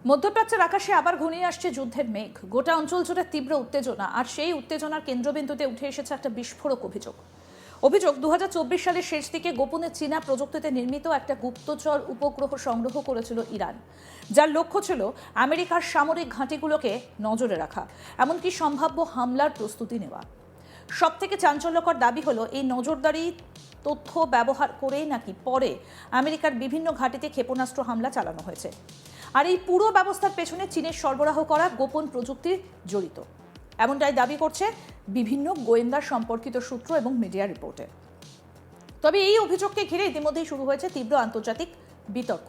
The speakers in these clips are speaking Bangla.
মধ্যপ্রাচ্যের আকাশে আবার ঘনিয়ে আসছে যুদ্ধের মেঘ। গোটা অঞ্চল জুড়ে তীব্র উত্তেজনা, আর সেই উত্তেজনার কেন্দ্রবিন্দুতে উঠে এসেছে একটা বিস্ফোরক অভিযোগ 2024 সালের শেষ দিকে গোপনে চীনা প্রযুক্তিতে নির্মিত একটা গুপ্তচর উপগ্রহ সংগ্রহ করেছিল ইরান, যার লক্ষ্য ছিল আমেরিকার সামরিক ঘাঁটিগুলোকে নজরে রাখা, এমনকি সম্ভাব্য হামলার প্রস্তুতি নেওয়া। সব থেকে চাঞ্চল্যকর দাবি হলো এই নজরদারি তথ্য ব্যবহার করেই নাকি পরে আমেরিকার বিভিন্ন ঘাঁটিতে ক্ষেপণাস্ত্র হামলা চালানো হয়েছে। আর এই পুরো ব্যবস্থার পেছনে চীনের সরবরাহ করা গোপন প্রযুক্তি জড়িত, এমনটাই দাবি করছে বিভিন্ন গোয়েন্দা সম্পর্কিত সূত্র এবং মিডিয়া রিপোর্টে। তবে এই অভিযোগকে ঘিরে ইতিমধ্যেই শুরু হয়েছে তীব্র আন্তর্জাতিক বিতর্ক।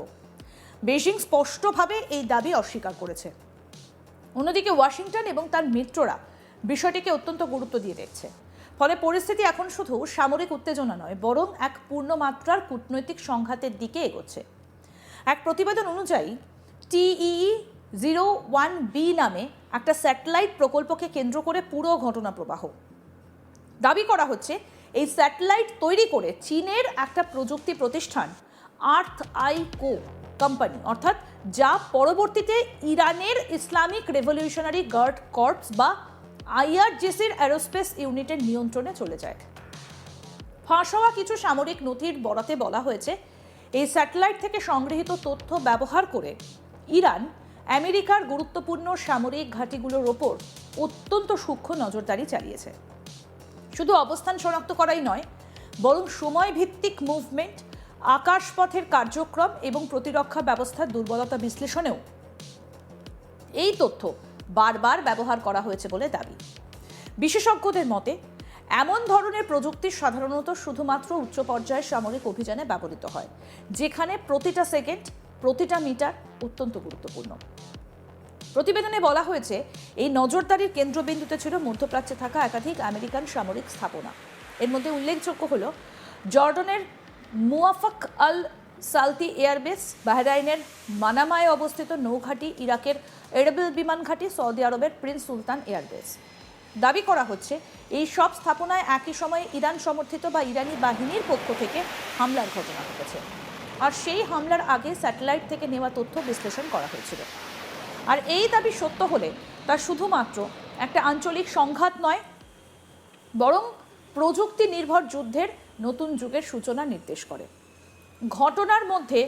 বেইজিং স্পষ্টভাবে এই দাবি অস্বীকার করেছে। অন্যদিকে ওয়াশিংটন এবং তার মিত্ররা বিষয়টিকে অত্যন্ত গুরুত্ব দিয়ে দেখছে। ফলে পরিস্থিতি এখন শুধু সামরিক উত্তেজনা নয়, বরং এক পূর্ণমাত্রার কূটনৈতিক সংঘাতের দিকে এগোচ্ছে। এক প্রতিবেদন অনুযায়ী TEE-01B নামে একটা স্যাটেলাইট প্রকল্পকে কেন্দ্র করে পুরো ঘটনা প্রবাহ। দাবি করা হচ্ছে এই স্যাটেলাইট তৈরি করে চীনের একটা প্রযুক্তি প্রতিষ্ঠান আর্থ আই কো কোম্পানি, অর্থাৎ যা পরবর্তীতে ইরানের ইসলামিক রেভলিউশনারি গার্ড কর্পস বা IRGCর অ্যারোস্পেস ইউনিটের নিয়ন্ত্রণে চলে যায়। ফাঁস হওয়া কিছু সামরিক নথির বরাতে বলা হয়েছে এই স্যাটেলাইট থেকে সংগৃহীত তথ্য ব্যবহার করে ইরান আমেরিকার গুরুত্বপূর্ণ সামরিক ঘাঁটিগুলোর ওপর অত্যন্ত সূক্ষ্ম নজরদারি চালিয়েছে। শুধু অবস্থান শনাক্ত করাই নয়, বরং সময় ভিত্তিক মুভমেন্ট, আকাশপথের কার্যক্রম এবং প্রতিরক্ষা ব্যবস্থার দুর্বলতা বিশ্লেষণেও এই তথ্য বারবার ব্যবহার করা হয়েছে বলে দাবি। বিশেষজ্ঞদের মতে এমন ধরনের প্রযুক্তি সাধারণত শুধুমাত্র উচ্চ পর্যায়ের সামরিক অভিযানে ব্যবহৃত হয়, যেখানে প্রতিটা সেকেন্ড, প্রতিটা মিটার অত্যন্ত গুরুত্বপূর্ণ। প্রতিবেদনে বলা হয়েছে এই নজরদারির কেন্দ্রবিন্দুতে ছিল মধ্যপ্রাচ্যে থাকা একাধিক আমেরিকান সামরিক স্থাপনা। এর মধ্যে উল্লেখযোগ্য হল জর্ডনের মুওয়াফাক আল সালতি এয়ারবেস, বাহরাইনের মানামায় অবস্থিত নৌঘাঁটি, ইরাকের এরবিল বিমান ঘাঁটি, সৌদি আরবের প্রিন্স সুলতান এয়ারবেস। দাবি করা হচ্ছে এই সব স্থাপনায় একই সময়ে ইরান সমর্থিত বা ইরানি বাহিনীর পক্ষ থেকে হামলার ঘটনা ঘটেছে, আর সেই হামলার আগে স্যাটেলাইট থেকে নেওয়া তথ্য বিশ্লেষণ করা হয়েছিল। আর এই দাবি সত্য হলে তা শুধুমাত্র একটা আঞ্চলিক সংঘাত নয়, বরং প্রযুক্তি নির্ভর যুদ্ধের নতুন যুগের সূচনা নির্দেশ করে। ঘটনার মধ্যে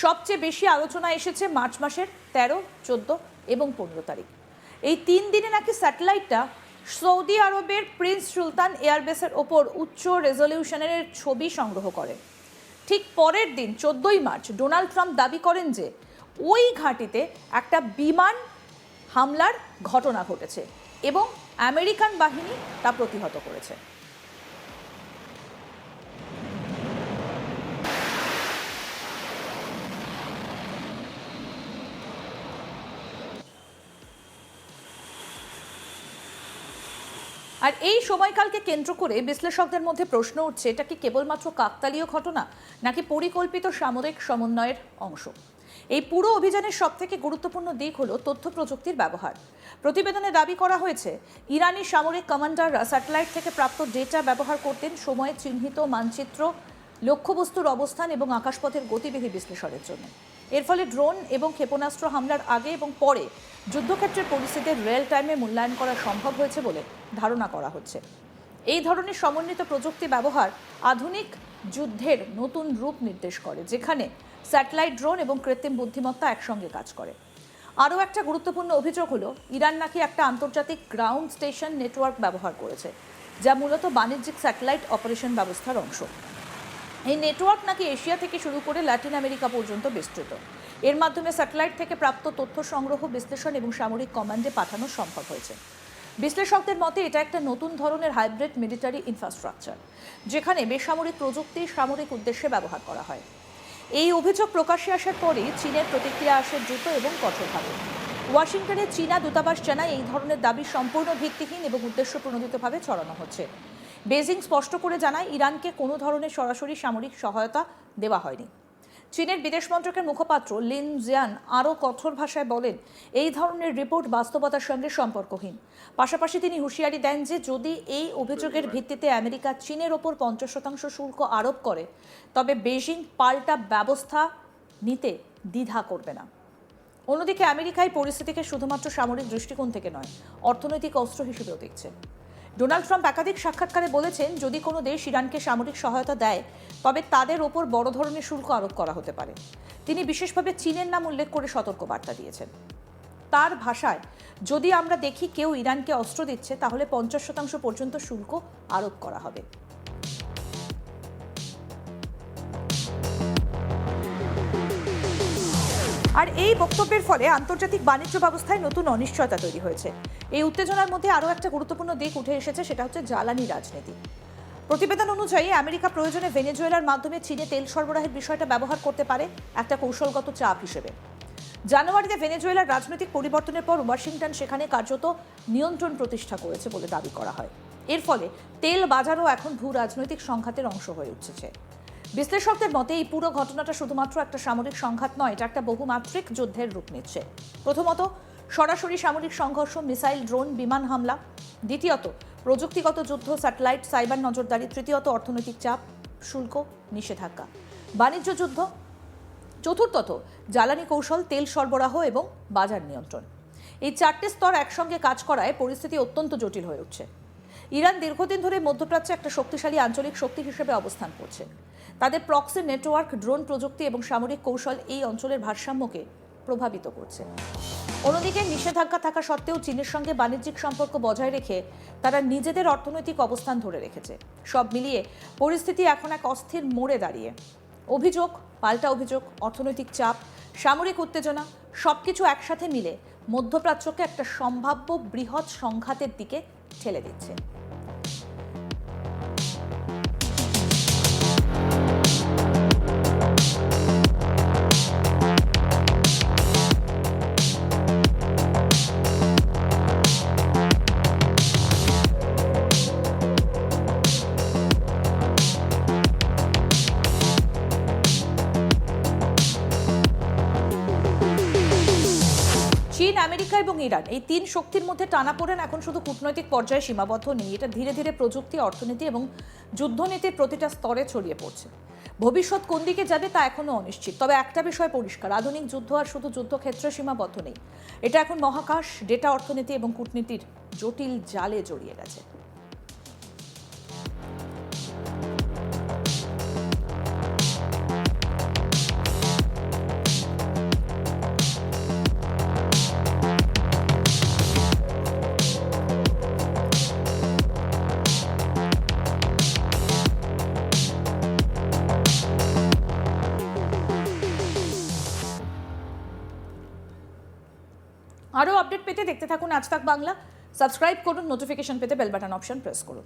সবচেয়ে বেশি আলোচনা এসেছে মার্চ মাসের 13, 14 এবং 15 তারিখ। এই 3 দিনে নাকি স্যাটেলাইটটা সৌদি আরবের প্রিন্স সুলতান এয়ারবেসের ওপর উচ্চ রেজলিউশনের ছবি সংগ্রহ করে। ঠিক পরের দিন 14ই মার্চ ডোনাল্ড ট্রাম্প দাবি করেন যে ওই ঘাঁটিতে একটা বিমান হামলার ঘটনা ঘটেছে এবং আমেরিকান বাহিনী তা প্রতিহত করেছে। আর এই সময়কালকে কেন্দ্র করে বিশ্লেষকদের মধ্যে প্রশ্ন উঠছে, এটা কি কেবলমাত্র কাকতালীয় ঘটনা নাকি পরিকল্পিত সামরিক সমন্বয়ের অংশ? এই পুরো অভিযানের সবথেকে গুরুত্বপূর্ণ দিক হলো তথ্য প্রযুক্তির ব্যবহার। প্রতিবেদনে দাবি করা হয়েছে ইরানি সামরিক কমান্ডাররা স্যাটেলাইট থেকে প্রাপ্ত ডেটা ব্যবহার করতেন সময়ে চিহ্নিত মানচিত্র, লক্ষ্যবস্তুর অবস্থান এবং আকাশপথের গতিবিধি বিশ্লেষণের জন্য। এর ফলে ড্রোন এবং ক্ষেপণাস্ত্র হামলার আগে এবং পরে যুদ্ধক্ষেত্রের পরিস্থিতির রিয়েল টাইমে মূল্যায়ন করা সম্ভব হয়েছে বলে ধারণা করা হচ্ছে। এই ধরনের সমন্বিত প্রযুক্তি ব্যবহার আধুনিক যুদ্ধের নতুন রূপ নির্দেশ করে, যেখানে স্যাটেলাইট, ড্রোন এবং কৃত্রিম বুদ্ধিমত্তা একসঙ্গে কাজ করে। আরও একটা গুরুত্বপূর্ণ অভিযোগ হলো ইরান নাকি একটা আন্তর্জাতিক গ্রাউন্ড স্টেশন নেটওয়ার্ক ব্যবহার করেছে, যা মূলত বাণিজ্যিক স্যাটেলাইট অপারেশন ব্যবস্থার অংশ। এই নেটওয়ার্ক নাকি এশিয়া থেকে শুরু করে ল্যাটিন আমেরিকা পর্যন্ত বিস্তৃত। এর মাধ্যমে স্যাটেলাইট থেকে প্রাপ্ত তথ্য সংগ্রহ, বিশ্লেষণ এবং সামরিক কমান্ডে পাঠানো সম্ভব হয়েছে। বিশ্লেষকদের মতে এটা একটা নতুন ধরনের হাইব্রিড মিলিটারি ইনফ্রাস্ট্রাকচার, যেখানে বেসামরিক প্রযুক্তি সামরিক উদ্দেশ্যে ব্যবহার করা হয়। এই অভিযোগ প্রকাশ্যে আসার পরেই চীনের প্রতিক্রিয়া আসে দ্রুত এবং কঠোরভাবে। ওয়াশিংটনে চীনা দূতাবাস জানায় এই ধরনের দাবি সম্পূর্ণ ভিত্তিহীন এবং উদ্দেশ্য প্রণোদিতভাবে ছড়ানো হচ্ছে। বেইজিং স্পষ্ট করে জানায় ইরানকে কোনো ধরনের সরাসরি সামরিক সহায়তা দেওয়া হয়নি। চীনের বিদেশ মন্ত্রকের মুখপাত্র লিন জিয়ান আরও কঠোর ভাষায় বলেন এই ধরনের রিপোর্ট বাস্তবতার সঙ্গে সম্পর্কহীন। পাশাপাশি তিনি হুঁশিয়ারি দেন যে যদি এই অভিযোগের ভিত্তিতে আমেরিকা চীনের ওপর 50% শুল্ক আরোপ করে, তবে বেইজিং পাল্টা ব্যবস্থা নিতে দ্বিধা করবে না। অন্যদিকে আমেরিকায় পরিস্থিতিকে শুধুমাত্র সামরিক দৃষ্টিকোণ থেকে নয়, অর্থনৈতিক অস্ত্র হিসেবেও দেখছে। ডোনাল্ড ট্রাম্প একাধিক সাক্ষাৎকারে বলেছেন, যদি কোনো দেশ ইরানকে সামরিক সহায়তা দেয় তবে তাদের ওপর বড় ধরনের শুল্ক আরোপ করা হতে পারে। তিনি বিশেষভাবে চীনের নাম উল্লেখ করে সতর্কবার্তা দিয়েছেন। তার ভাষায়, যদি আমরা দেখি কেউ ইরানকে অস্ত্র দিচ্ছে তাহলে 50% পর্যন্ত শুল্ক আরোপ করা হবে। আর এই বক্তব্যের ফলে আন্তর্জাতিক বাণিজ্য ব্যবস্থায় নতুন অনিশ্চয়তা তৈরি হয়েছে। এই উত্তেজনার মধ্যে আরও একটা গুরুত্বপূর্ণ দিক উঠে এসেছে, সেটা হচ্ছে জ্বালানি রাজনীতি। প্রতিবেদন অনুযায়ী আমেরিকা প্রয়োজনে ভেনেজুয়েলার মাধ্যমে চীনে তেল সরবরাহের বিষয়টা ব্যবহার করতে পারে একটা কৌশলগত চাপ হিসেবে। জানুয়ারিতে ভেনেজুয়েলার রাজনৈতিক পরিবর্তনের পর ওয়াশিংটন সেখানে কার্যত নিয়ন্ত্রণ প্রতিষ্ঠা করেছে বলে দাবি করা হয়। এর ফলে তেল বাজারও এখন ভূ রাজনৈতিক সংঘাতের অংশ হয়ে উঠছে। বিশ্লেষকদের মতে এই পুরো ঘটনাটা শুধুমাত্র একটা সামরিক সংঘাত নয়, এটা একটা বহুমাত্রিক যুদ্ধের রূপ নিচ্ছে। প্রথমত, সরাসরি সামরিক সংঘর্ষ, মিসাইল, ড্রোন, বিমান হামলা। দ্বিতীয়ত, প্রযুক্তিগত যুদ্ধ, স্যাটেলাইট, সাইবার নজরদারি। তৃতীয়ত, অর্থনৈতিক চাপ, শুল্ক, নিষেধাজ্ঞা, বাণিজ্য যুদ্ধ। চতুর্থত, জ্বালানি কৌশল, তেল সরবরাহ এবং বাজার নিয়ন্ত্রণ। এই চারটে স্তর একসঙ্গে কাজ করায় পরিস্থিতি অত্যন্ত জটিল হয়ে উঠছে। ইরান দীর্ঘদিন ধরে মধ্যপ্রাচ্যে একটা শক্তিশালী আঞ্চলিক শক্তি হিসেবে অবস্থান করছে। তাদের প্রক্সি নেটওয়ার্ক, ড্রোন প্রযুক্তি এবং সামরিক কৌশল এই অঞ্চলের ভারসাম্যকে প্রভাবিত করছে। অন্যদিকে নিষেধাজ্ঞা থাকা সত্ত্বেও চীনের সঙ্গে বাণিজ্যিক সম্পর্ক বজায় রেখে তারা নিজেদের অর্থনৈতিক অবস্থান ধরে রেখেছে। সব মিলিয়ে পরিস্থিতি এখন এক অস্থির মোড়ে দাঁড়িয়ে। অভিযোগ, পাল্টা অভিযোগ, অর্থনৈতিক চাপ, সামরিক উত্তেজনা সবকিছু একসাথে মিলে মধ্যপ্রাচ্যকে একটা সম্ভাব্য বৃহৎ সংঘাতের দিকে ঠেলে দিচ্ছে। চীন, আমেরিকা এবং ইরান, এই তিন শক্তির মধ্যে টানাপোড়েন এখন শুধু কূটনৈতিক পর্যায়ে সীমাবদ্ধ নেই, এটা ধীরে ধীরে প্রযুক্তি, অর্থনীতি এবং যুদ্ধনীতির প্রতিটা স্তরে ছড়িয়ে পড়ছে। ভবিষ্যৎ কোন দিকে যাবে তা এখনো অনিশ্চিত। তবে একটা বিষয় পরিষ্কার, আধুনিক যুদ্ধ আর শুধু যুদ্ধক্ষেত্রে সীমাবদ্ধ নেই, এটা এখন মহাকাশ, ডেটা, অর্থনীতি এবং কূটনীতির জটিল জালে জড়িয়ে গেছে। আরও আপডেট পেতে দেখতে থাকুন আজ তাক বাংলা। সাবস্ক্রাইব করুন, নোটিফিকেশন পেতে বেল বাটন অপশন প্রেস করুন।